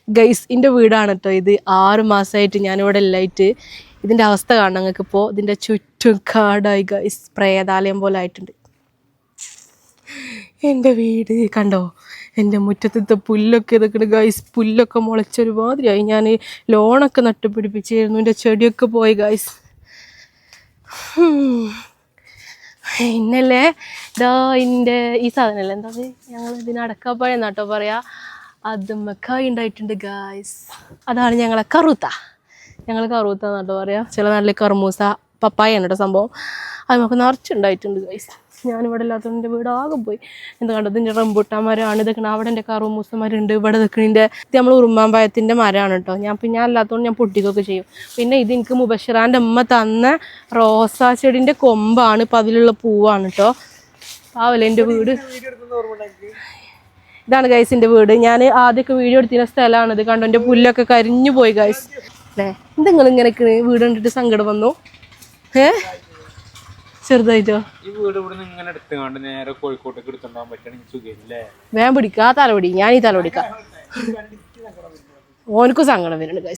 Guys എൻ്റെ വീടാണ് കേട്ടോ ഇത്. 6 മാസമായിട്ട് ഞാനിവിടെ എല്ലായിട്ട്. ഇതിൻ്റെ അവസ്ഥ കാണണം നിങ്ങൾക്കിപ്പോൾ. ഇതിൻ്റെ ചുറ്റും കാടായി ഗൈസ്, പ്രേതാലയം പോലെ ആയിട്ടുണ്ട്. എൻ്റെ വീട് കണ്ടോ, എൻ്റെ മുറ്റത്തെ പുല്ലൊക്കെ ഇതൊക്കെ ഗൈസ്, പുല്ലൊക്കെ മുളച്ചൊരുമാതിരിയായി. ഞാൻ ലോണൊക്കെ നട്ടുപിടിപ്പിച്ചായിരുന്നു, എൻ്റെ ചെടിയൊക്കെ പോയി ഗൈസ്. ഇന്നല്ലേ ഇതാ എൻ്റെ ഈ സാധനമല്ലേ എന്താ ഞങ്ങൾ ഇതിന് അടക്കാപ്പഴം എന്നാട്ടോ പറയാ, അതുമ്മക്കായി ഉണ്ടായിട്ടുണ്ട് ഗൈസ്. അതാണ് ഞങ്ങളെ കറുത്ത, ഞങ്ങൾ കറുത്ത എന്നാട്ടോ പറയാ. ചില നാട്ടിൽ കർമൂസ പപ്പായ കേട്ടോ സംഭവം. അത് നമുക്ക് നിറച്ചുണ്ടായിട്ടുണ്ട് ഗൈസ്. ഞാനിവിടെ ഇല്ലാത്തതുകൊണ്ട് എൻ്റെ വീടാകെ പോയി. എന്താ കണ്ടത്, ഇതിൻ്റെ റംബൂട്ടാൻ മരമാണ് ഇതൊക്കെ. അവിടെ എൻ്റെ കറുമൂസ മരമുണ്ട്. ഇവിടെ നിൽക്കുന്നതിൻ്റെ ഇത് നമ്മൾ ഉറുമ്പാമ്പഴത്തിൻ്റെ മരമാണ് കേട്ടോ. ഞാൻ അല്ലാത്തതുകൊണ്ട് ഞാൻ പൊട്ടിക്കുകയൊക്കെ ചെയ്യും. പിന്നെ ഇത് എനിക്ക് മുബഷിറാൻ്റെ അമ്മ തന്ന റോസാ ചെടിൻ്റെ കൊമ്പാണ്. ഇപ്പം അതിലുള്ള പൂവാണ് കേട്ടോ. പാവല്ലേ എൻ്റെ വീട്. ഇതാണ് ഗൈസ് എൻ്റെ വീട്. ഞാൻ ആദ്യമൊക്കെ വീഡിയോ എടുത്തിരുന്ന സ്ഥലമാണിത്. കണ്ടോ എൻ്റെ പുല്ലൊക്കെ കരിഞ്ഞു പോയി ഗൈസ്. അല്ലേ എന്തെങ്കിലും ഇങ്ങനെ വീട് കണ്ടിട്ട് സങ്കടം വന്നു? ചെറുതായിട്ടോ വേഗം പിടിക്കാ തലപിടി. ഞാൻ ഈ തലപിടിക്കാം. ഓനക്കും സങ്കടം വരുന്നുണ്ട് ഗൈസ്.